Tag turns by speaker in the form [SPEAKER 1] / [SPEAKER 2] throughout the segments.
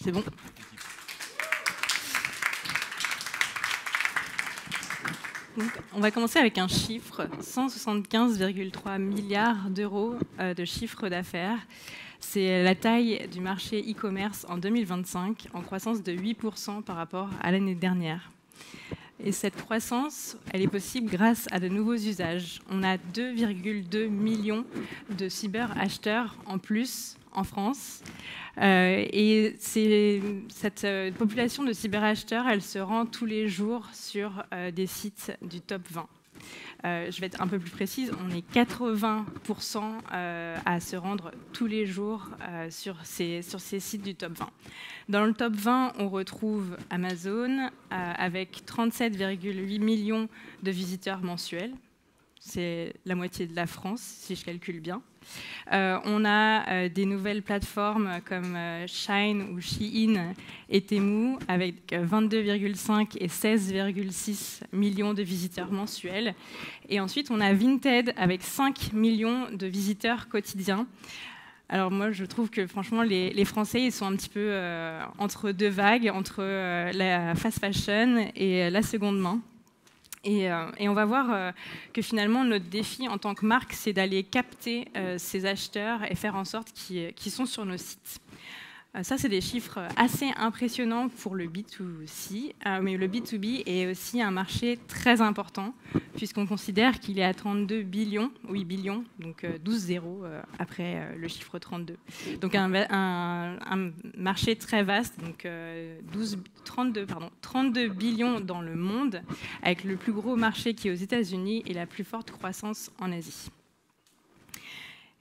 [SPEAKER 1] C'est bon. Donc, on va commencer avec un chiffre, 175,3 milliards d'euros de chiffre d'affaires. C'est la taille du marché e-commerce en 2025, en croissance de 8% par rapport à l'année dernière. Et cette croissance, elle est possible grâce à de nouveaux usages. On a 2,2 millions de cyber-acheteurs en plus en France. Et cette population de cyber-acheteurs, elle se rend tous les jours sur des sites du top 20. Je vais être un peu plus précise, on est 80% à se rendre tous les jours sur ces sites du top 20. Dans le top 20, on retrouve Amazon avec 37,8 millions de visiteurs mensuels. C'est la moitié de la France, si je calcule bien. On a des nouvelles plateformes comme Shine ou Shein et Temu avec 22,5 et 16,6 millions de visiteurs mensuels. Et ensuite, on a Vinted avec 5 millions de visiteurs quotidiens. Alors moi, je trouve que franchement, les Français, ils sont un petit peu entre deux vagues, entre la fast fashion et la seconde main. Et on va voir que finalement, notre défi en tant que marque, c'est d'aller capter ces acheteurs et faire en sorte qu'ils sont sur nos sites. Ça, c'est des chiffres assez impressionnants pour le B2C, mais le B2B est aussi un marché très important, puisqu'on considère qu'il est à 32 billions, oui, billions, donc 12 zéros après le chiffre 32. Donc un marché très vaste, donc 32 billions dans le monde, avec le plus gros marché qui est aux États-Unis et la plus forte croissance en Asie.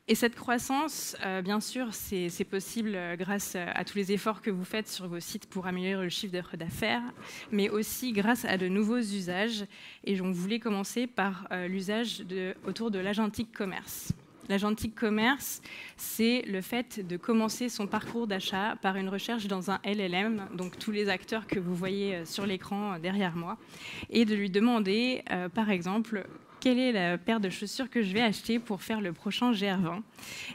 [SPEAKER 1] Et cette croissance, bien sûr, c'est possible grâce à tous les efforts que vous faites sur vos sites pour améliorer le chiffre d'affaires, mais aussi grâce à de nouveaux usages. Et on voulait commencer par l'usage autour de l'agentic commerce. L'agentic commerce, c'est le fait de commencer son parcours d'achat par une recherche dans un LLM, donc tous les acteurs que vous voyez sur l'écran derrière moi, et de lui demander, par exemple, quelle est la paire de chaussures que je vais acheter pour faire le prochain GR20.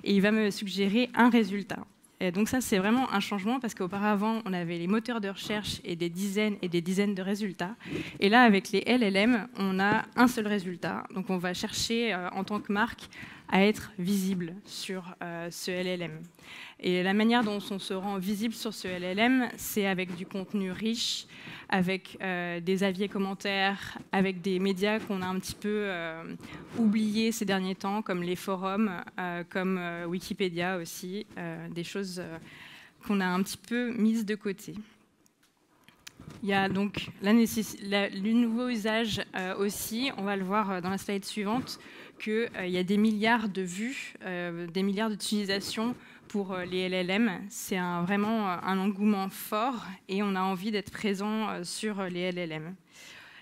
[SPEAKER 1] Et il va me suggérer un résultat. Et donc ça, c'est vraiment un changement parce qu'auparavant, on avait les moteurs de recherche et des dizaines de résultats. Et là, avec les LLM, on a un seul résultat. Donc on va chercher, en tant que marque, à être visible sur ce LLM. Et la manière dont on se rend visible sur ce LLM, c'est avec du contenu riche, avec des avis et commentaires, avec des médias qu'on a un petit peu oubliés ces derniers temps, comme les forums, comme Wikipédia aussi, des choses qu'on a un petit peu mises de côté. Il y a donc le nouveau usage aussi, on va le voir dans la slide suivante, qu'il y a des milliards de vues, des milliards d'utilisations pour les LLM. C'est vraiment un engouement fort et on a envie d'être présent sur les LLM.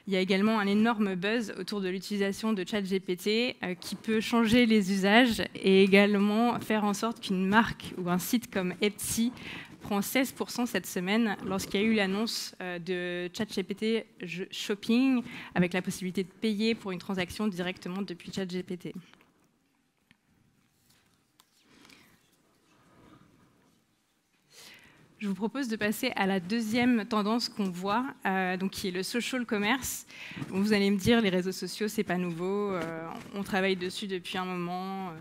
[SPEAKER 1] Il y a également un énorme buzz autour de l'utilisation de ChatGPT qui peut changer les usages et également faire en sorte qu'une marque ou un site comme Etsy prend 16% cette semaine lorsqu'il y a eu l'annonce de ChatGPT Shopping avec la possibilité de payer pour une transaction directement depuis ChatGPT. Je vous propose de passer à la deuxième tendance qu'on voit, donc qui est le social commerce. Bon, vous allez me dire, les réseaux sociaux, c'est pas nouveau. On travaille dessus depuis un moment.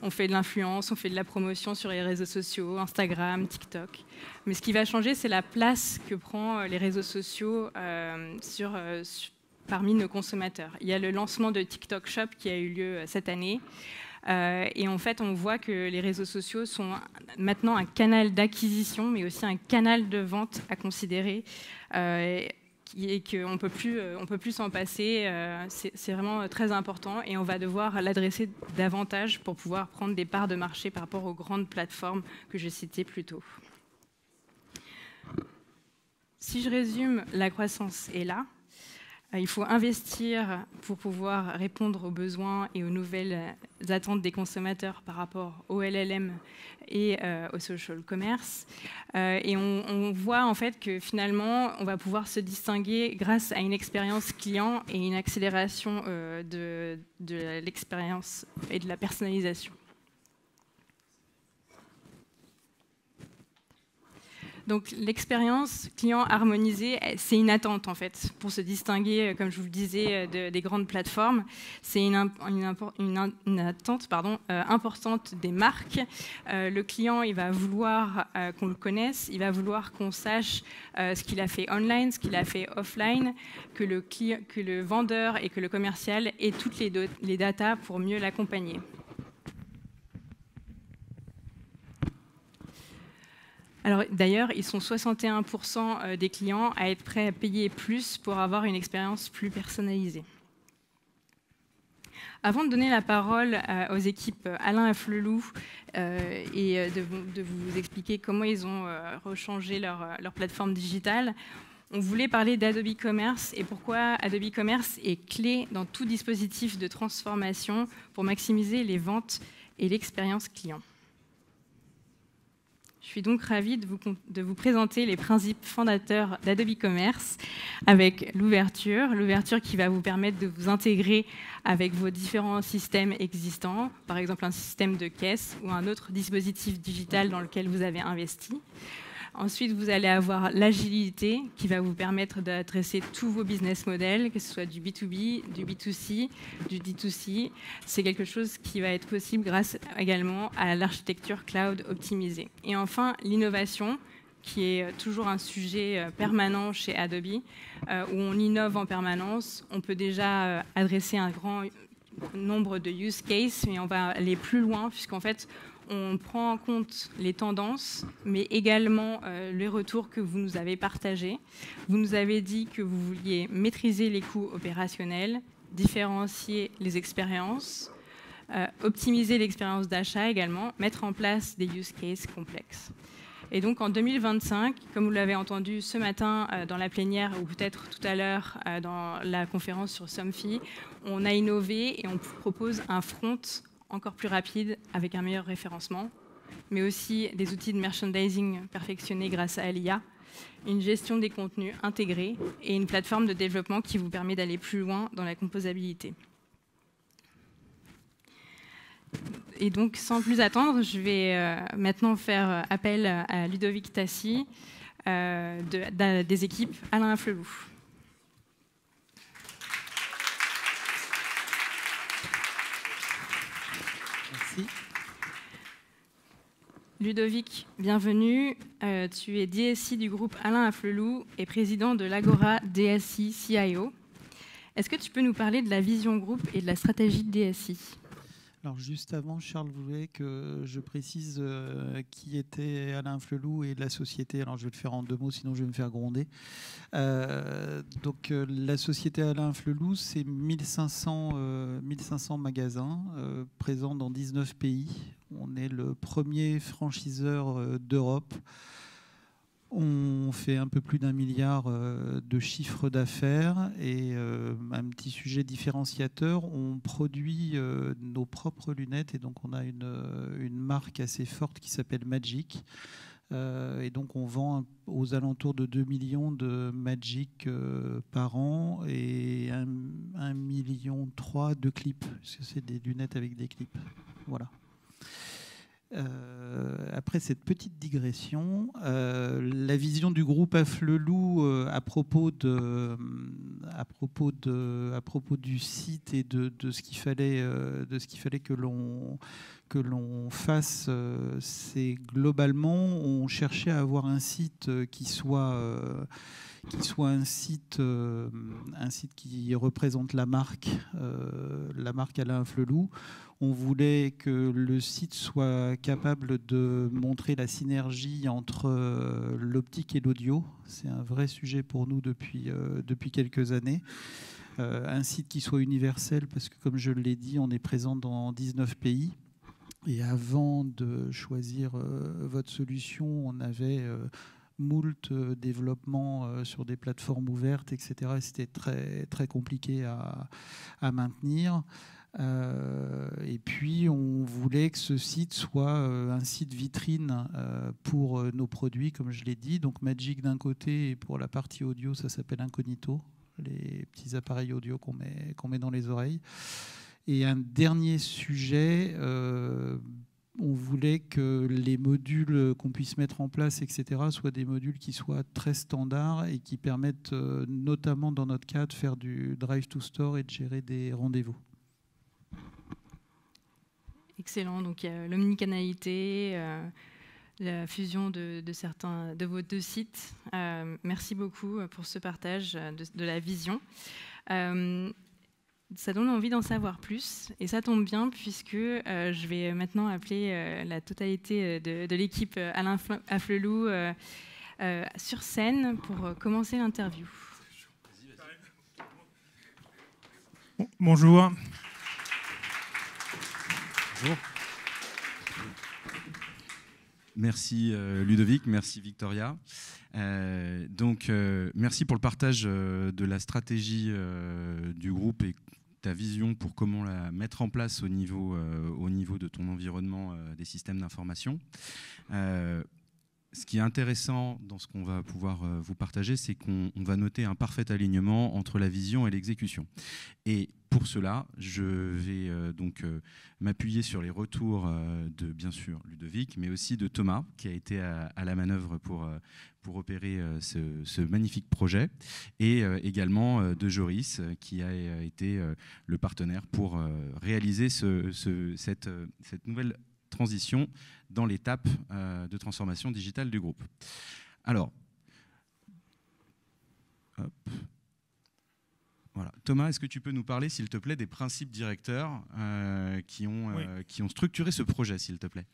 [SPEAKER 1] On fait de l'influence, on fait de la promotion sur les réseaux sociaux, Instagram, TikTok. Mais ce qui va changer, c'est la place que prend les réseaux sociaux parmi nos consommateurs. Il y a le lancement de TikTok Shop qui a eu lieu cette année. Et en fait, on voit que les réseaux sociaux sont maintenant un canal d'acquisition, mais aussi un canal de vente à considérer, et qu'on ne peut plus s'en passer. C'est vraiment très important, et on va devoir l'adresser davantage pour pouvoir prendre des parts de marché par rapport aux grandes plateformes que je citais plus tôt. Si je résume, la croissance est là. Il faut investir pour pouvoir répondre aux besoins et aux nouvelles attentes des consommateurs par rapport au LLM et au social commerce. Et on voit en fait que finalement, on va pouvoir se distinguer grâce à une expérience client et une accélération de l'expérience et de la personnalisation. Donc l'expérience client harmonisée, c'est une attente en fait pour se distinguer, comme je vous le disais, des grandes plateformes. C'est une attente importante des marques. Le client, il va vouloir qu'on le connaisse, il va vouloir qu'on sache ce qu'il a fait online, ce qu'il a fait offline, que le vendeur et que le commercial aient toutes les datas pour mieux l'accompagner. Alors d'ailleurs, ils sont 61% des clients à être prêts à payer plus pour avoir une expérience plus personnalisée. Avant de donner la parole aux équipes Alain Afflelou et de vous expliquer comment ils ont rechangé leur plateforme digitale, on voulait parler d'Adobe Commerce et pourquoi Adobe Commerce est clé dans tout dispositif de transformation pour maximiser les ventes et l'expérience client. Je suis donc ravie de vous présenter les principes fondateurs d'Adobe Commerce avec l'ouverture qui va vous permettre de vous intégrer avec vos différents systèmes existants, par exemple un système de caisse ou un autre dispositif digital dans lequel vous avez investi. Ensuite, vous allez avoir l'agilité qui va vous permettre d'adresser tous vos business models, que ce soit du B2B, du B2C, du D2C. C'est quelque chose qui va être possible grâce également à l'architecture cloud optimisée. Et enfin, l'innovation, qui est toujours un sujet permanent chez Adobe, où on innove en permanence. On peut déjà adresser un grand nombre de use cases, mais on va aller plus loin, puisqu'en fait, on prend en compte les tendances, mais également les retours que vous nous avez partagés. Vous nous avez dit que vous vouliez maîtriser les coûts opérationnels, différencier les expériences, optimiser l'expérience d'achat également, mettre en place des use cases complexes. Et donc en 2025, comme vous l'avez entendu ce matin dans la plénière ou peut-être tout à l'heure dans la conférence sur Somfy, on a innové et on propose un front encore plus rapide avec un meilleur référencement, mais aussi des outils de merchandising perfectionnés grâce à l'IA, une gestion des contenus intégrée et une plateforme de développement qui vous permet d'aller plus loin dans la composabilité. Et donc, sans plus attendre, je vais maintenant faire appel à Ludovic Tassi des équipes Alain Afflelou.
[SPEAKER 2] Merci.
[SPEAKER 1] Ludovic, bienvenue. Tu es DSI du groupe Alain Afflelou et président de l'Agora DSI CIO. Est-ce que tu peux nous parler de la vision groupe et de la stratégie de DSI ?
[SPEAKER 2] Alors juste avant, Charles voulait que je précise qui était Alain Afflelou et la société. Alors je vais le faire en 2 mots, sinon je vais me faire gronder. Donc la société Alain Afflelou, c'est 1500 magasins présents dans 19 pays. On est le premier franchiseur d'Europe. On fait un peu plus d'1 milliard de chiffre d'affaires et un petit sujet différenciateur, on produit nos propres lunettes et donc on a une marque assez forte qui s'appelle Magic. Et donc on vend aux alentours de 2 millions de Magic par an et 1,3 million de clips, parce que c'est des lunettes avec des clips. Voilà. Après cette petite digression, la vision du groupe Afflelou à propos du site et de ce qu'il fallait que l'on fasse, c'est globalement on cherchait à avoir un site qui soit un site qui représente la marque Alain Afflelou. On voulait que le site soit capable de montrer la synergie entre l'optique et l'audio. C'est un vrai sujet pour nous depuis quelques années. Un site qui soit universel, parce que comme je l'ai dit, on est présent dans 19 pays. Et avant de choisir votre solution, on avait moult développements sur des plateformes ouvertes, etc. Et c'était très, très compliqué à maintenir. Et puis, on voulait que ce site soit un site vitrine pour nos produits, comme je l'ai dit. Donc, Magic d'un côté, et pour la partie audio, ça s'appelle Incognito, les petits appareils audio qu'on met dans les oreilles. Et un dernier sujet, on voulait que les modules qu'on puisse mettre en place, etc., soient des modules qui soient très standards et qui permettent, notamment dans notre cas, de faire du drive to store et de gérer des rendez-vous.
[SPEAKER 1] Excellent. Donc, il y a l'omnicanalité, la fusion de certains de vos deux sites. Merci beaucoup pour ce partage de la vision. Ça donne envie d'en savoir plus, et ça tombe bien puisque je vais maintenant appeler la totalité de l'équipe Alain Afflelou sur scène pour commencer l'interview.
[SPEAKER 3] Bonjour.
[SPEAKER 4] Bonjour. Merci Ludovic, merci Victoria. Merci pour le partage de la stratégie du groupe et ta vision pour comment la mettre en place au niveau de ton environnement des systèmes d'information. Ce qui est intéressant dans ce qu'on va pouvoir vous partager, c'est qu'on va noter un parfait alignement entre la vision et l'exécution. Et pour cela, je vais m'appuyer sur les retours de, bien sûr, Ludovic, mais aussi de Thomas, qui a été à la manœuvre pour opérer ce magnifique projet, et également de Joris, qui a été le partenaire pour réaliser cette nouvelle transition dans l'étape de transformation digitale du groupe. Alors, hop. Voilà. Thomas, est-ce que tu peux nous parler, s'il te plaît, des principes directeurs qui ont structuré ce projet, s'il te plaît?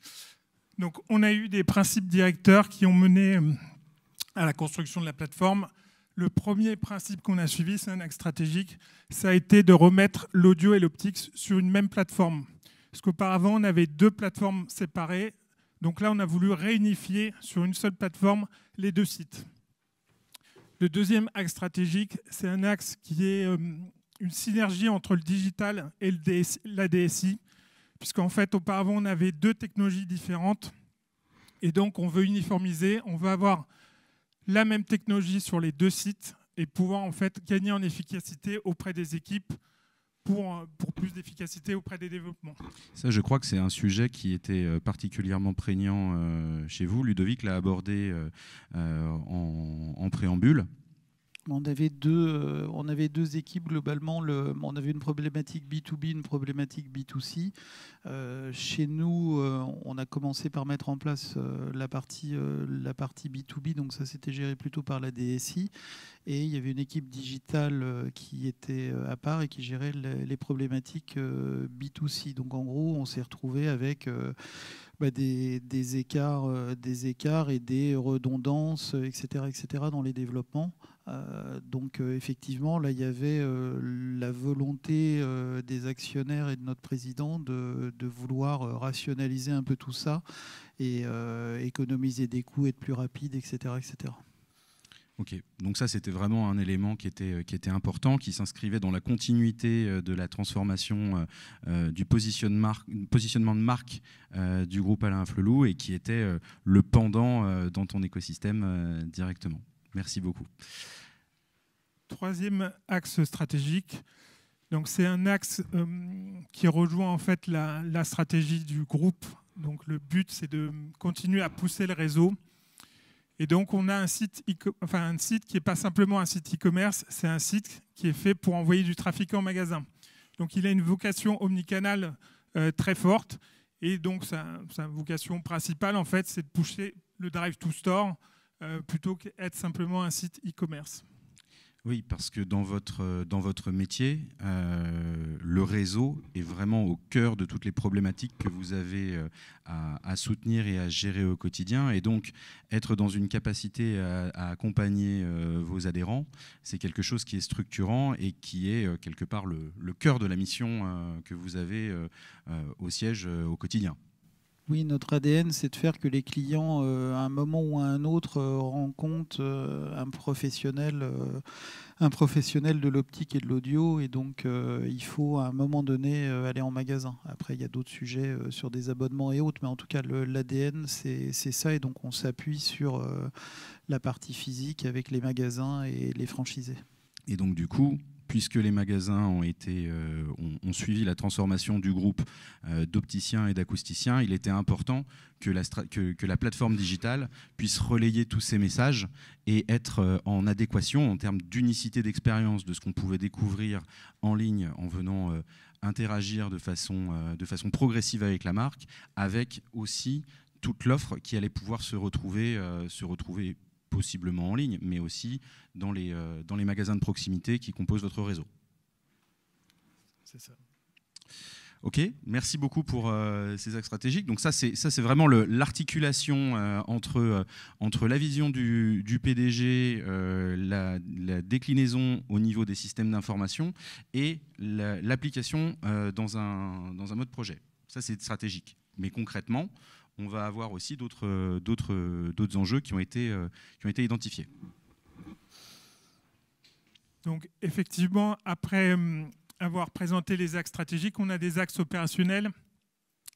[SPEAKER 3] Donc, on a eu des principes directeurs qui ont mené à la construction de la plateforme. Le premier principe qu'on a suivi, c'est un axe stratégique, ça a été de remettre l'audio et l'optique sur une même plateforme. Parce qu'auparavant, on avait deux plateformes séparées. Donc là, on a voulu réunifier sur une seule plateforme les deux sites. Le deuxième axe stratégique, c'est un axe qui est une synergie entre le digital et la DSI. Puisqu'en fait, auparavant, on avait deux technologies différentes. Et donc, on veut uniformiser. On veut avoir la même technologie sur les deux sites et pouvoir en fait gagner en efficacité auprès des équipes pour plus d'efficacité auprès des développements.
[SPEAKER 4] Ça, je crois que c'est un sujet qui était particulièrement prégnant chez vous. Ludovic l'a abordé en préambule.
[SPEAKER 2] On avait deux équipes globalement. On avait une problématique B2B, une problématique B2C. Chez nous, on a commencé par mettre en place la partie B2B, donc ça c'était géré plutôt par la DSI. Et il y avait une équipe digitale qui était à part et qui gérait les problématiques B2C. Donc en gros, on s'est retrouvé avec des écarts et des redondances, etc. dans les développements. Donc effectivement, là, il y avait la volonté des actionnaires et de notre président de vouloir rationaliser un peu tout ça et économiser des coûts, être plus rapide, etc.
[SPEAKER 4] Ok, donc ça c'était vraiment un élément qui était important, qui s'inscrivait dans la continuité de la transformation du positionnement de marque du groupe Alain Afflelou et qui était le pendant dans ton écosystème directement. Merci beaucoup.
[SPEAKER 3] Troisième axe stratégique, donc c'est un axe qui rejoint en fait la stratégie du groupe. Donc le but c'est de continuer à pousser le réseau. Et donc, on a un site qui n'est pas simplement un site e-commerce, c'est un site qui est fait pour envoyer du trafic en magasin. Donc, il a une vocation omnicanale très forte. Et donc, sa vocation principale, en fait, c'est de pousser le drive to store plutôt qu'être simplement un site e-commerce.
[SPEAKER 4] Oui, parce que dans votre métier, le réseau est vraiment au cœur de toutes les problématiques que vous avez à soutenir et à gérer au quotidien. Et donc, être dans une capacité à accompagner vos adhérents, c'est quelque chose qui est structurant et qui est quelque part le cœur de la mission que vous avez au siège au quotidien.
[SPEAKER 2] Oui, notre ADN, c'est de faire que les clients, à un moment ou à un autre, rencontrent un professionnel de l'optique et de l'audio. Et donc, il faut, à un moment donné, aller en magasin. Après, il y a d'autres sujets sur des abonnements et autres. Mais en tout cas, l'ADN, c'est ça. Et donc, on s'appuie sur la partie physique avec les magasins et les franchisés.
[SPEAKER 4] Et donc, du coup, puisque les magasins ont suivi la transformation du groupe d'opticiens et d'acousticiens, il était important que la plateforme digitale puisse relayer tous ces messages et être en adéquation en termes d'unicité d'expérience de ce qu'on pouvait découvrir en ligne en venant interagir de façon progressive avec la marque, avec aussi toute l'offre qui allait pouvoir se retrouver possiblement en ligne, mais aussi dans les magasins de proximité qui composent votre réseau.
[SPEAKER 3] C'est ça.
[SPEAKER 4] Ok, merci beaucoup pour ces axes stratégiques. Donc ça c'est vraiment l'articulation entre la vision du PDG, la déclinaison au niveau des systèmes d'information et l'application dans un mode projet. Ça c'est stratégique. Mais concrètement, on va avoir aussi d'autres enjeux qui ont été identifiés.
[SPEAKER 3] Donc effectivement, après avoir présenté les axes stratégiques, on a des axes opérationnels.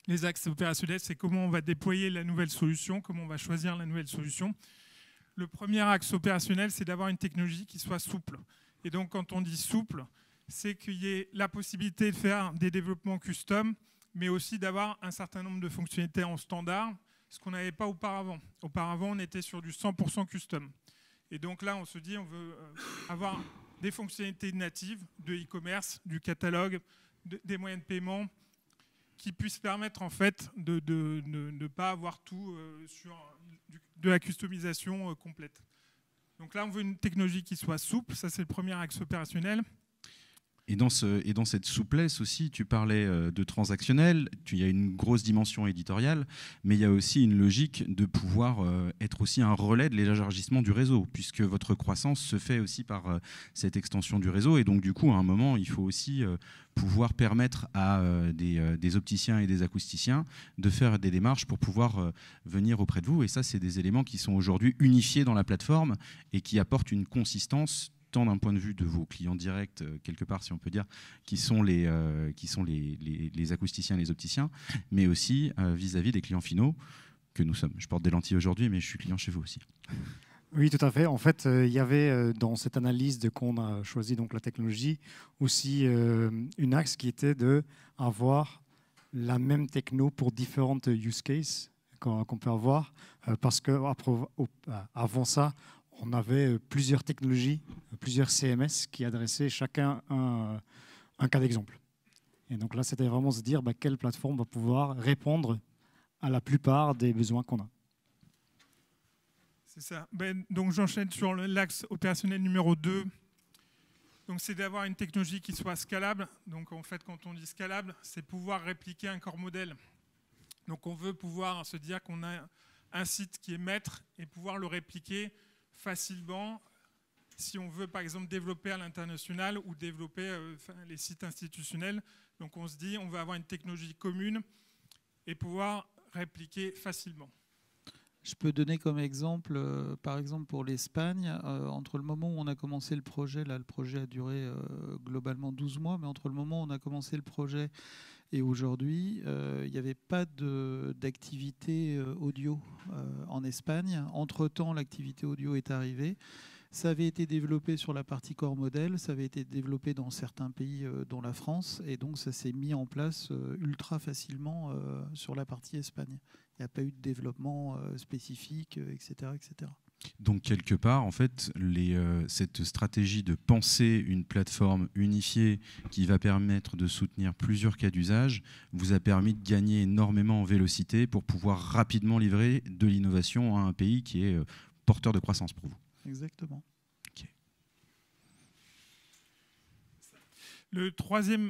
[SPEAKER 3] Les axes opérationnels, c'est comment on va déployer la nouvelle solution, comment on va choisir la nouvelle solution. Le premier axe opérationnel, c'est d'avoir une technologie qui soit souple. Et donc quand on dit souple, c'est qu'il y ait la possibilité de faire des développements custom, mais aussi d'avoir un certain nombre de fonctionnalités en standard, ce qu'on n'avait pas auparavant. Auparavant, on était sur du 100% custom. Et donc là, on se dit, on veut avoir des fonctionnalités natives de e-commerce, du catalogue, des moyens de paiement, qui puissent permettre en fait de ne pas avoir tout sur de la customisation complète. Donc là, on veut une technologie qui soit souple, ça c'est le premier axe opérationnel.
[SPEAKER 4] Et dans cette souplesse aussi, tu parlais de transactionnel, il y a une grosse dimension éditoriale, mais il y a aussi une logique de pouvoir être aussi un relais de l'élargissement du réseau, puisque votre croissance se fait aussi par cette extension du réseau. Et donc, du coup, à un moment, il faut aussi pouvoir permettre à des opticiens et des acousticiens de faire des démarches pour pouvoir venir auprès de vous. Et ça, c'est des éléments qui sont aujourd'hui unifiés dans la plateforme et qui apportent une consistance tant d'un point de vue de vos clients directs, quelque part, si on peut dire, qui sont les acousticiens et les opticiens, mais aussi vis-à-vis des clients finaux que nous sommes. Je porte des lentilles aujourd'hui, mais je suis client chez vous aussi.
[SPEAKER 5] Oui, tout à fait. En fait, il y avait dans cette analyse de qu'on a choisi donc la technologie aussi une axe qui était d'avoir la même techno pour différentes use cases qu'on peut avoir, parce que avant ça, on avait plusieurs technologies, plusieurs CMS qui adressaient chacun un cas d'exemple. Et donc là, c'était vraiment se dire quelle plateforme va pouvoir répondre à la plupart des besoins qu'on a.
[SPEAKER 3] C'est ça. Donc j'enchaîne sur l'axe opérationnel numéro 2. Donc c'est d'avoir une technologie qui soit scalable. Donc en fait, quand on dit scalable, c'est pouvoir répliquer un corps modèle. Donc on veut pouvoir se dire qu'on a un site qui est maître et pouvoir le répliquer facilement si on veut par exemple développer à l'international ou développer les sites institutionnels. Donc on se dit on va avoir une technologie commune et pouvoir répliquer facilement.
[SPEAKER 2] Je peux donner comme exemple, par exemple pour l'Espagne, entre le moment où on a commencé le projet, là le projet a duré globalement 12 mois, mais entre le moment où on a commencé le projet et aujourd'hui, il n'y avait pas d'activité audio en Espagne. Entre-temps, l'activité audio est arrivée. Ça avait été développé sur la partie corps modèle, ça avait été développé dans certains pays, dont la France, et donc ça s'est mis en place ultra facilement sur la partie Espagne. Il n'y a pas eu de développement spécifique, etc., etc.
[SPEAKER 4] Donc quelque part, en fait, cette stratégie de penser une plateforme unifiée qui va permettre de soutenir plusieurs cas d'usage vous a permis de gagner énormément en vélocité pour pouvoir rapidement livrer de l'innovation à un pays qui est porteur de croissance pour vous.
[SPEAKER 2] Exactement.
[SPEAKER 4] Okay.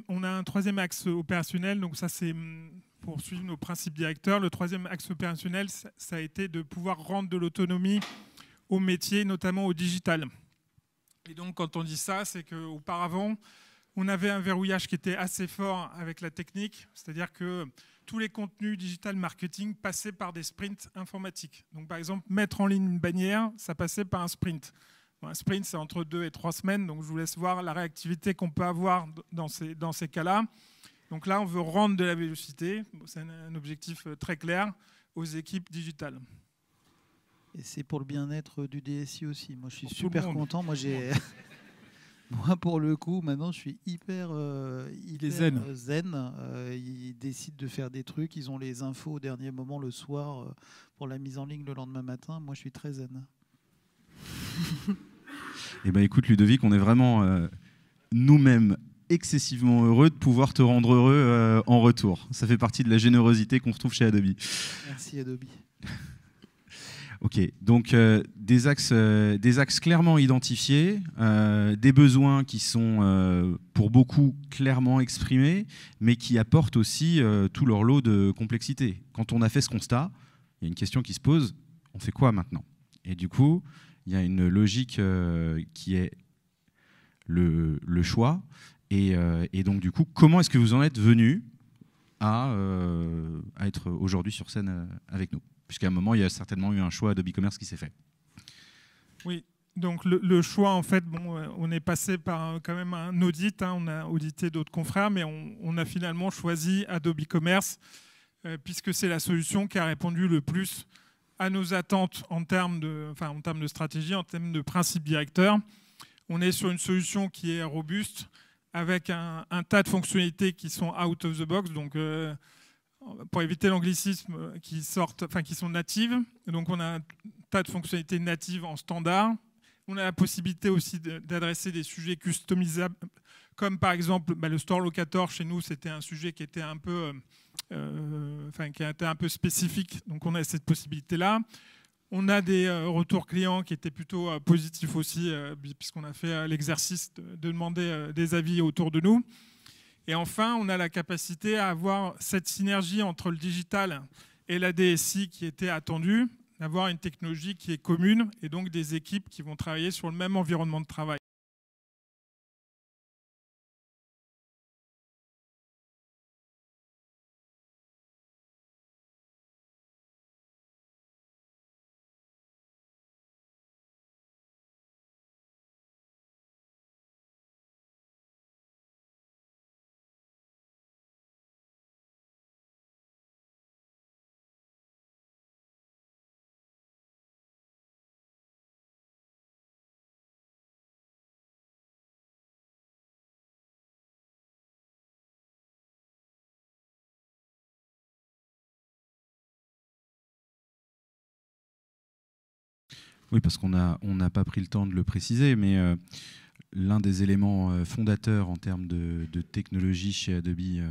[SPEAKER 3] On a un troisième axe opérationnel, donc ça c'est pour suivre nos principes directeurs. Le troisième axe opérationnel, ça a été de pouvoir rendre de l'autonomie au métier, notamment au digital. Et donc quand on dit ça, c'est qu'auparavant, On avait un verrouillage qui était assez fort avec la technique, c'est-à-dire que tous les contenus digital marketing passaient par des sprints informatiques. Donc, par exemple, mettre en ligne une bannière, ça passait par un sprint. Un sprint, c'est entre 2 et 3 semaines, donc je vous laisse voir la réactivité qu'on peut avoir dans ces cas-là. Donc là, on veut rendre de la vélocité, c'est un objectif très clair aux équipes digitales.
[SPEAKER 2] Et c'est pour le bien-être du DSI aussi. Moi, je suis
[SPEAKER 3] Pour
[SPEAKER 2] super
[SPEAKER 3] tout le monde.
[SPEAKER 2] content. Moi, pour le coup, maintenant, je suis hyper
[SPEAKER 3] zen.
[SPEAKER 2] zen. Ils décident de faire des trucs. Ils ont les infos au dernier moment le soir pour la mise en ligne le lendemain matin. Moi, je suis très zen.
[SPEAKER 4] Eh ben, écoute, Ludovic, on est vraiment nous-mêmes excessivement heureux de pouvoir te rendre heureux en retour. Ça fait partie de la générosité qu'on retrouve chez Adobe.
[SPEAKER 2] Merci, Adobe.
[SPEAKER 4] Ok, donc des axes clairement identifiés, des besoins qui sont pour beaucoup clairement exprimés, mais qui apportent aussi tout leur lot de complexité. Quand on a fait ce constat, il y a une question qui se pose, on fait quoi maintenant? Et du coup, il y a une logique qui est le choix. Et donc du coup, comment est-ce que vous en êtes venu à être aujourd'hui sur scène avec nous? Puisqu'à un moment, il y a certainement eu un choix Adobe Commerce qui s'est fait.
[SPEAKER 3] Oui, donc le choix, en fait, on est passé par quand même un audit, on a audité d'autres confrères, mais on a finalement choisi Adobe Commerce, puisque c'est la solution qui a répondu le plus à nos attentes en termes de stratégie, en termes de principes directeurs. On est sur une solution qui est robuste, avec un tas de fonctionnalités qui sont out of the box, donc pour éviter l'anglicisme, qui sont natives. Donc on a un tas de fonctionnalités natives en standard. On a la possibilité aussi d'adresser des sujets customisables, comme par exemple le store locator. Chez nous, c'était un sujet qui était un peu, qui a été un peu spécifique. Donc on a cette possibilité-là. On a des retours clients qui étaient plutôt positifs aussi, puisqu'on a fait l'exercice de demander des avis autour de nous. Et enfin, on a la capacité à avoir cette synergie entre le digital et la DSI qui était attendue, d'avoir une technologie qui est commune et donc des équipes qui vont travailler sur le même environnement de travail.
[SPEAKER 4] Oui, parce qu'on n'a pas pris le temps de le préciser, mais l'un des éléments fondateurs en termes de technologie chez Adobe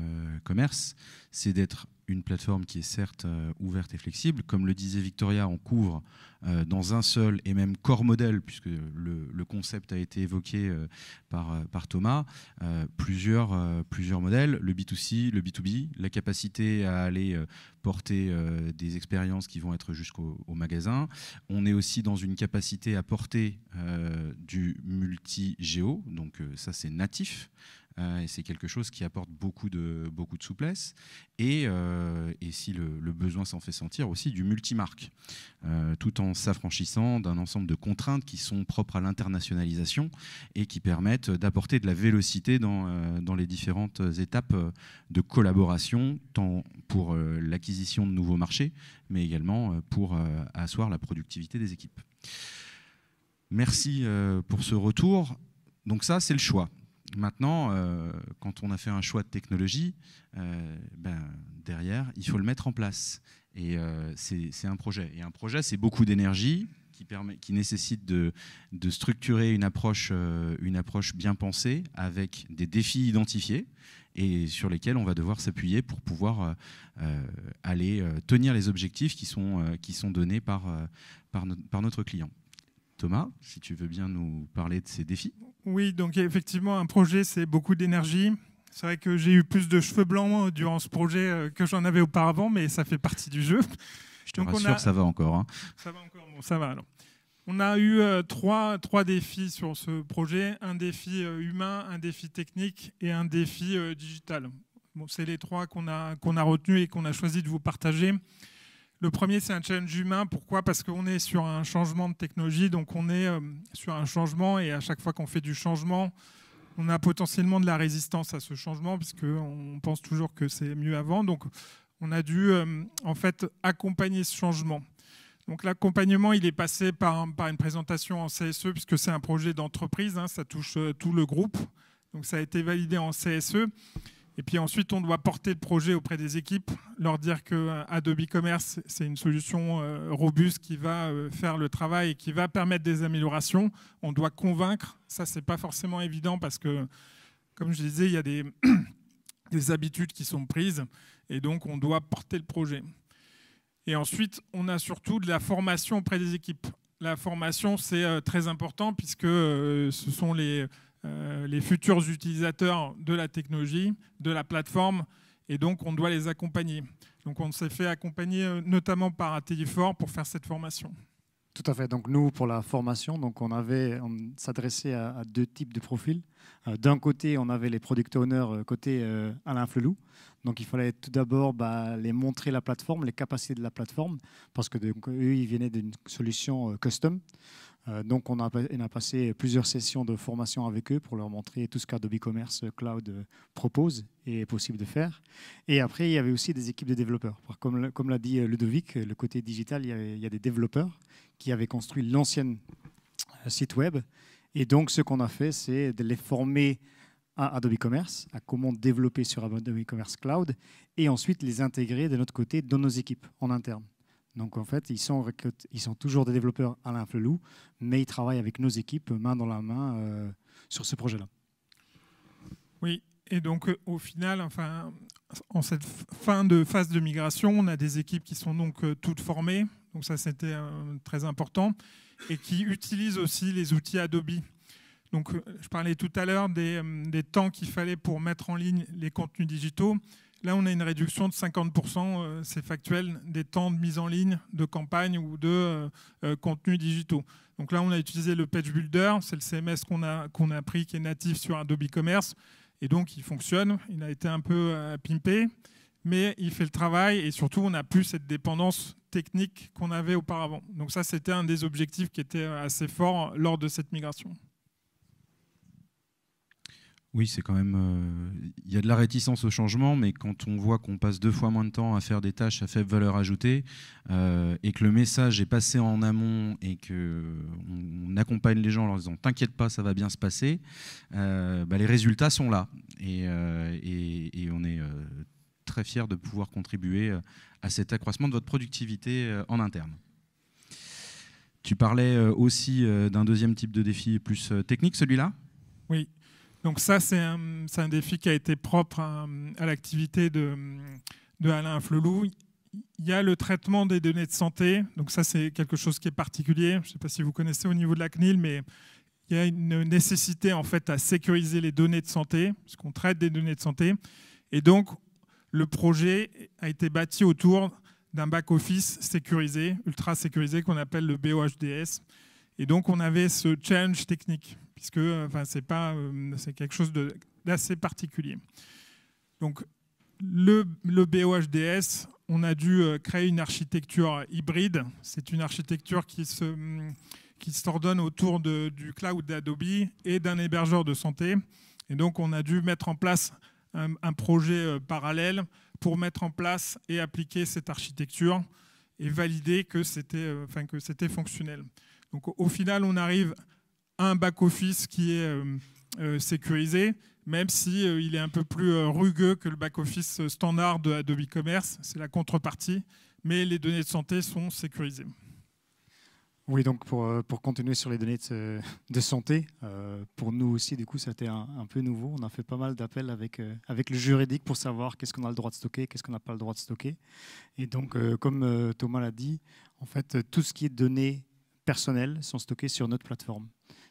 [SPEAKER 4] Commerce, c'est d'être une plateforme qui est certes ouverte et flexible. Comme le disait Victoria, on couvre dans un seul et même corps modèle, puisque le concept a été évoqué par Thomas, plusieurs modèles, le B2C, le B2B, la capacité à aller porter des expériences qui vont être jusqu'au magasin. On est aussi dans une capacité à porter du multi-géo, donc ça c'est natif. Et c'est quelque chose qui apporte beaucoup de souplesse. Et si le besoin s'en fait sentir, aussi du multimarque, tout en s'affranchissant d'un ensemble de contraintes qui sont propres à l'internationalisation et qui permettent d'apporter de la vélocité dans les différentes étapes de collaboration, tant pour l'acquisition de nouveaux marchés, mais également pour asseoir la productivité des équipes. Merci pour ce retour. Donc ça, c'est le choix. Maintenant, quand on a fait un choix de technologie, derrière, il faut le mettre en place. Et c'est un projet. Et un projet, c'est beaucoup d'énergie qui nécessite de structurer une approche bien pensée avec des défis identifiés et sur lesquels on va devoir s'appuyer pour pouvoir aller tenir les objectifs qui sont donnés par notre client. Thomas, si tu veux bien nous parler de ces défis.
[SPEAKER 3] Oui, donc effectivement, un projet, c'est beaucoup d'énergie. C'est vrai que j'ai eu plus de cheveux blancs durant ce projet que j'en avais auparavant, mais ça fait partie du jeu.
[SPEAKER 4] Je te rassure, ça va encore. Hein.
[SPEAKER 3] Ça va encore, bon, ça va alors. On a eu trois défis sur ce projet, un défi humain, un défi technique et un défi digital. Bon, c'est les trois qu'on a retenus et qu'on a choisi de vous partager. Le premier, c'est un challenge humain. Pourquoi ? Parce qu'on est sur un changement de technologie, donc on est sur un changement, et à chaque fois qu'on fait du changement, on a potentiellement de la résistance à ce changement, puisqu'on pense toujours que c'est mieux avant. Donc on a dû en fait accompagner ce changement. Donc l'accompagnement, il est passé par une présentation en CSE, puisque c'est un projet d'entreprise, hein, ça touche tout le groupe. Donc ça a été validé en CSE. Et puis ensuite, on doit porter le projet auprès des équipes, leur dire que Adobe Commerce, c'est une solution robuste qui va faire le travail et qui va permettre des améliorations. On doit convaincre. Ça, c'est pas forcément évident parce que, comme je disais, il y a des habitudes qui sont prises et donc on doit porter le projet. Et ensuite, on a surtout de la formation auprès des équipes. La formation, c'est très important puisque ce sont les futurs utilisateurs de la technologie, de la plateforme, et donc on doit les accompagner. Donc on s'est fait accompagner notamment par Atelier4 pour faire cette formation.
[SPEAKER 5] Tout à fait. Donc nous, pour la formation, donc on s'adressait à deux types de profils. D'un côté, on avait les product owners côté Alain Flelou. Donc il fallait tout d'abord les montrer la plateforme, les capacités de la plateforme, parce que eux, ils venaient d'une solution custom. Donc on a passé plusieurs sessions de formation avec eux pour leur montrer tout ce qu'Adobe Commerce Cloud propose et est possible de faire. Et après, il y avait aussi des équipes de développeurs. Comme l'a dit Ludovic, le côté digital, il y a des développeurs qui avaient construit l'ancienne site web. Et donc ce qu'on a fait, c'est de les former à Adobe Commerce, à comment développer sur Adobe Commerce Cloud, et ensuite les intégrer de notre côté dans nos équipes en interne. Donc en fait, ils sont toujours des développeurs Alain Flelou, mais ils travaillent avec nos équipes main dans la main sur ce projet-là.
[SPEAKER 3] Oui, et donc au final, enfin, en cette fin de phase de migration, on a des équipes qui sont donc toutes formées, donc ça c'était très important, et qui utilisent aussi les outils Adobe. Donc je parlais tout à l'heure des temps qu'il fallait pour mettre en ligne les contenus digitaux. Là, on a une réduction de 50%, c'est factuel, des temps de mise en ligne de campagne ou de contenus digitaux. Donc là, on a utilisé le Page Builder, c'est le CMS qu'on a pris qui est natif sur Adobe Commerce. Et donc, il fonctionne. Il a été un peu pimpé, mais il fait le travail. Et surtout, on n'a plus cette dépendance technique qu'on avait auparavant. Donc ça, c'était un des objectifs qui était assez fort lors de cette migration.
[SPEAKER 4] Oui, c'est quand même. Il y a de la réticence au changement, mais quand on voit qu'on passe 2 fois moins de temps à faire des tâches à faible valeur ajoutée et que le message est passé en amont et qu'on accompagne les gens en leur disant t'inquiète pas, ça va bien se passer, les résultats sont là. Et on est très fiers de pouvoir contribuer à cet accroissement de votre productivité en interne. Tu parlais aussi d'un deuxième type de défi plus technique, celui-là ?
[SPEAKER 3] Oui. Donc ça, c'est un défi qui a été propre à l'activité de Alain Flelou. Il y a le traitement des données de santé. Donc ça, c'est quelque chose qui est particulier. Je ne sais pas si vous connaissez au niveau de la CNIL, mais il y a une nécessité en fait à sécuriser les données de santé, puisqu'on traite des données de santé. Et donc, le projet a été bâti autour d'un back-office sécurisé, ultra sécurisé, qu'on appelle le BOHDS. Et donc, on avait ce challenge technique, puisque c'est quelque chose d'assez particulier. Donc, le BOHDS, on a dû créer une architecture hybride. C'est une architecture qui s'ordonne autour du cloud d'Adobe et d'un hébergeur de santé. Et donc, on a dû mettre en place un projet parallèle pour mettre en place et appliquer cette architecture et valider que c'était fonctionnel. Donc, au final, on arrive à un back-office qui est sécurisé, même s'il est un peu plus rugueux que le back-office standard de Adobe Commerce. C'est la contrepartie, mais les données de santé sont sécurisées.
[SPEAKER 5] Oui, donc pour continuer sur les données de santé, pour nous aussi, du coup, ça a été un peu nouveau. On a fait pas mal d'appels avec le juridique pour savoir qu'est-ce qu'on a le droit de stocker, qu'est-ce qu'on n'a pas le droit de stocker. Et donc, comme Thomas l'a dit, en fait, tout ce qui est données personnelles sont stockées sur notre plateforme.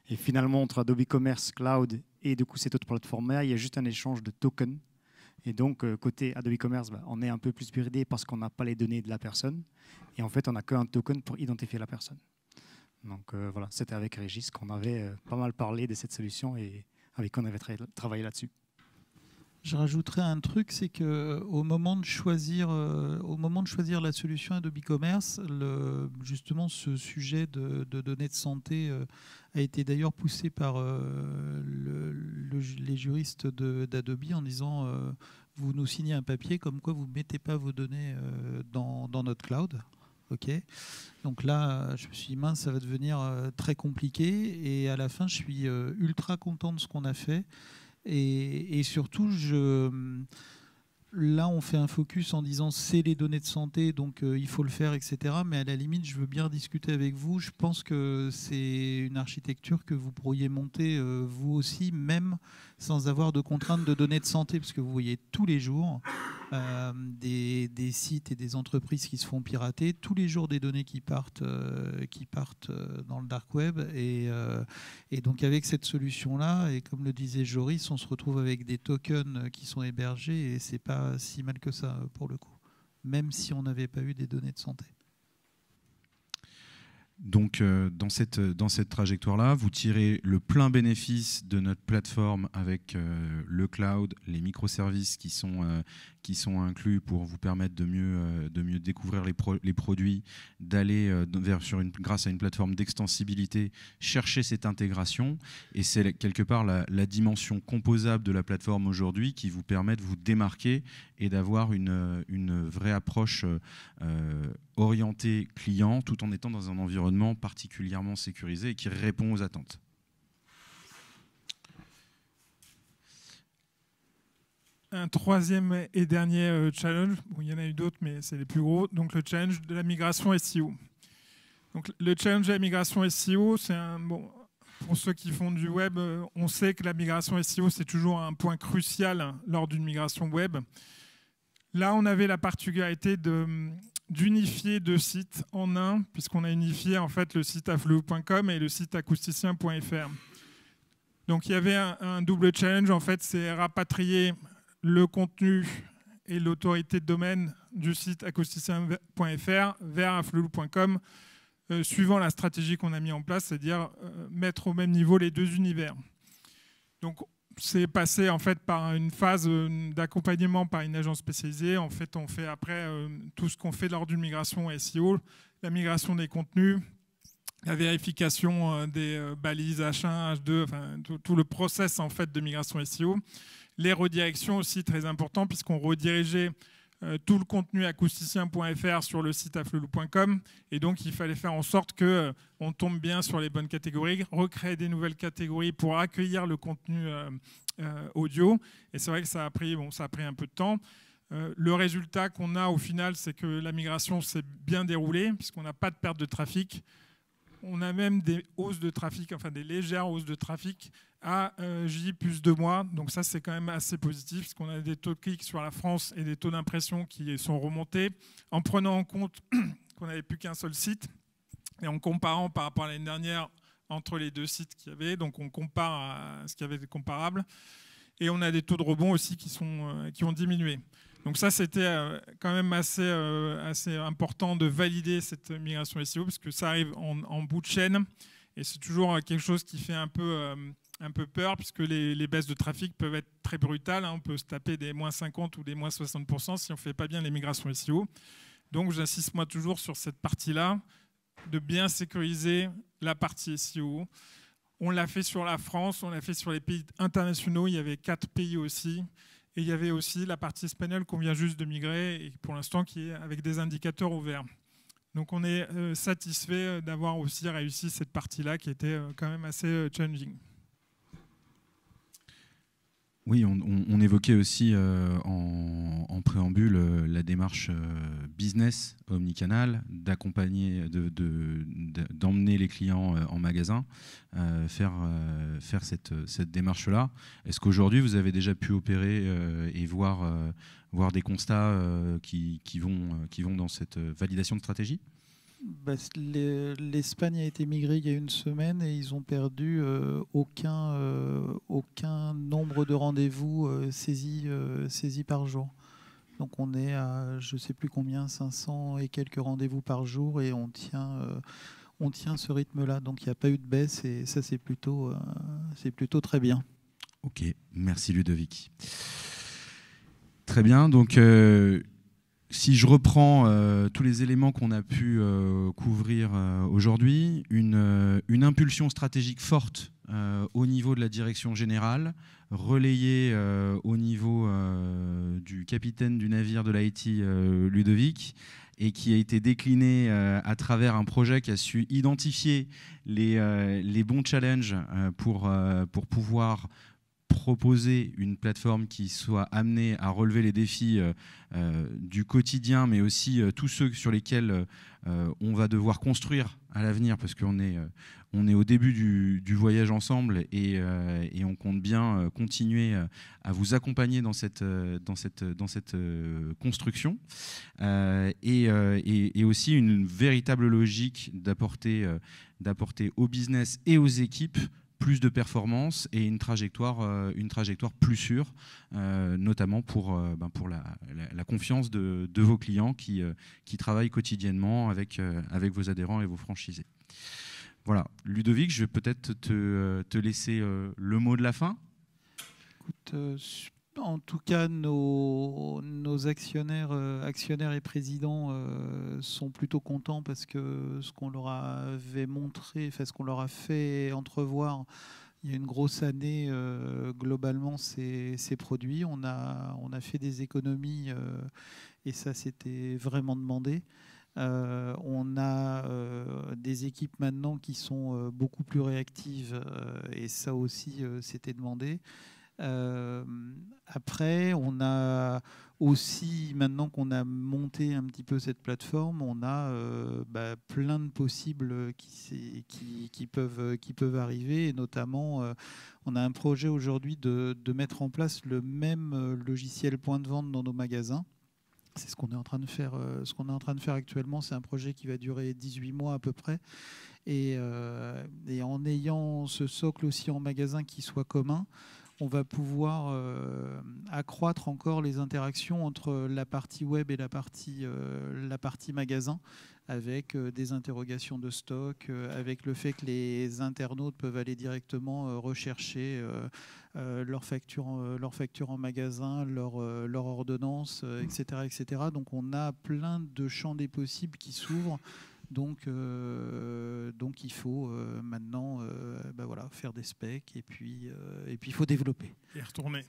[SPEAKER 5] Et finalement, entre Adobe Commerce Cloud et du coup cette autre plateforme-là, il y a juste un échange de tokens. Et donc, côté Adobe Commerce, on est un peu plus bridé parce qu'on n'a pas les données de la personne. Et en fait, on n'a qu'un token pour identifier la personne. Donc voilà, c'était avec Régis qu'on avait pas mal parlé de cette solution et avec qui on avait travaillé là-dessus.
[SPEAKER 2] Je rajouterais un truc, c'est qu'au moment de choisir la solution Adobe Commerce, justement ce sujet de données de santé a été d'ailleurs poussé par les juristes d'Adobe en disant vous nous signez un papier comme quoi vous ne mettez pas vos données dans notre cloud. Okay. Donc là, je me suis dit, mince, ça va devenir très compliqué. Et à la fin, je suis ultra content de ce qu'on a fait. Et surtout, là, on fait un focus en disant c'est les données de santé, donc il faut le faire, etc. Mais à la limite, je veux bien discuter avec vous. Je pense que c'est une architecture que vous pourriez monter vous aussi, même sans avoir de contraintes de données de santé, parce que vous voyez tous les jours des sites et des entreprises qui se font pirater, tous les jours des données qui partent dans le dark web. Et donc avec cette solution-là, et comme le disait Joris, on se retrouve avec des tokens qui sont hébergés et c'est pas si mal que ça pour le coup, même si on n'avait pas eu des données de santé.
[SPEAKER 4] Donc, dans cette trajectoire-là, vous tirez le plein bénéfice de notre plateforme avec le cloud, les microservices qui sont inclus pour vous permettre de mieux découvrir les produits, d'aller grâce à une plateforme d'extensibilité, chercher cette intégration. Et c'est quelque part la dimension composable de la plateforme aujourd'hui qui vous permet de vous démarquer et d'avoir une vraie approche orientée client tout en étant dans un environnement particulièrement sécurisé et qui répond aux attentes.
[SPEAKER 3] Un troisième et dernier challenge, bon, il y en a eu d'autres mais c'est les plus gros, donc le challenge de la migration SEO. Donc, le challenge de la migration SEO, c'est pour ceux qui font du web, on sait que la migration SEO c'est toujours un point crucial lors d'une migration web. Là, on avait la particularité d'unifier deux sites en un, puisqu'on a unifié en fait le site afflelu.com et le site acousticien.fr. Donc il y avait un double challenge, en fait, c'est rapatrier le contenu et l'autorité de domaine du site acousticien.fr vers afflelu.com, suivant la stratégie qu'on a mis en place, c'est-à-dire mettre au même niveau les deux univers. Donc c'est passé en fait par une phase d'accompagnement par une agence spécialisée. En fait, on fait après tout ce qu'on fait lors d'une migration SEO, la migration des contenus, la vérification des balises H1, H2, enfin, tout le process en fait de migration SEO. Les redirections aussi très important puisqu'on redirigeait tout le contenu acousticien.fr sur le site afflelu.com et donc il fallait faire en sorte qu'on tombe bien sur les bonnes catégories, recréer des nouvelles catégories pour accueillir le contenu audio. Et c'est vrai que ça a pris un peu de temps. Le résultat qu'on a au final, c'est que la migration s'est bien déroulée puisqu'on n'a pas de perte de trafic. On a même des hausses de trafic, enfin des légères hausses de trafic à J plus 2 mois. Donc ça, c'est quand même assez positif parce qu'on a des taux de clics sur la France et des taux d'impression qui sont remontés en prenant en compte qu'on n'avait plus qu'un seul site et en comparant par rapport à l'année dernière entre les deux sites qu'il y avait. Donc on compare à ce qu'il y avait de comparable. Et on a des taux de rebond aussi qui ont diminué. Donc ça, c'était quand même assez important de valider cette migration SEO parce que ça arrive en bout de chaîne et c'est toujours quelque chose qui fait un peu peur puisque les baisses de trafic peuvent être très brutales. On peut se taper des moins 50 ou des moins 60% si on ne fait pas bien les migrations SEO. Donc j'insiste moi toujours sur cette partie-là, de bien sécuriser la partie SEO. On l'a fait sur la France, on l'a fait sur les pays internationaux, il y avait 4 pays aussi. Et il y avait aussi la partie espagnole qu'on vient juste de migrer et pour l'instant qui est avec des indicateurs ouverts. Donc on est satisfait d'avoir aussi réussi cette partie-là qui était quand même assez challenging.
[SPEAKER 4] Oui, on évoquait aussi en préambule la démarche business omnicanal, d'accompagner, d'emmener les clients en magasin, faire cette démarche-là. Est-ce qu'aujourd'hui, vous avez déjà pu opérer et voir des constats qui vont dans cette validation de stratégie ?
[SPEAKER 2] L'Espagne a été migrée il y a une semaine et ils ont perdu aucun nombre de rendez-vous saisis par jour. Donc on est à je ne sais plus combien, 500 et quelques rendez-vous par jour et on tient on tient ce rythme-là. Donc il n'y a pas eu de baisse et ça, c'est plutôt très bien.
[SPEAKER 4] Ok, merci Ludovic. Très bien, donc si je reprends tous les éléments qu'on a pu couvrir aujourd'hui, une impulsion stratégique forte au niveau de la direction générale, relayée au niveau du capitaine du navire de l'Haïti, Ludovic, et qui a été déclinée à travers un projet qui a su identifier les bons challenges pour pouvoir proposer une plateforme qui soit amenée à relever les défis du quotidien, mais aussi tous ceux sur lesquels on va devoir construire à l'avenir, parce qu'on est au début du voyage ensemble et on compte bien continuer à vous accompagner dans cette construction. Et aussi une véritable logique d'apporter au business et aux équipes plus de performance et une trajectoire plus sûre, notamment pour la confiance de vos clients qui travaillent quotidiennement avec vos adhérents et vos franchisés. Voilà. Ludovic, je vais peut-être te laisser le mot de la fin.
[SPEAKER 2] Écoute, en tout cas, nos actionnaires et présidents sont plutôt contents parce que ce qu'on leur avait montré, ce qu'on leur a fait entrevoir il y a une grosse année, globalement, c'est produit. On a fait des économies et ça, c'était vraiment demandé. On a des équipes maintenant qui sont beaucoup plus réactives et ça aussi, c'était demandé. Après, on a aussi, maintenant qu'on a monté un petit peu cette plateforme, on a plein de possibles qui peuvent arriver. Et notamment, on a un projet aujourd'hui de mettre en place le même logiciel point de vente dans nos magasins. C'est ce qu'on est en train de faire. Ce qu'on est en train de faire actuellement, c'est un projet qui va durer 18 mois à peu près. Et en ayant ce socle aussi en magasin qui soit commun, on va pouvoir accroître encore les interactions entre la partie web et la partie magasin, avec des interrogations de stock, avec le fait que les internautes peuvent aller directement rechercher leur facture en magasin, leur ordonnance, etc., etc. Donc on a plein de champs des possibles qui s'ouvrent. Donc il faut maintenant faire des specs et puis il faut développer.
[SPEAKER 3] Et retourner.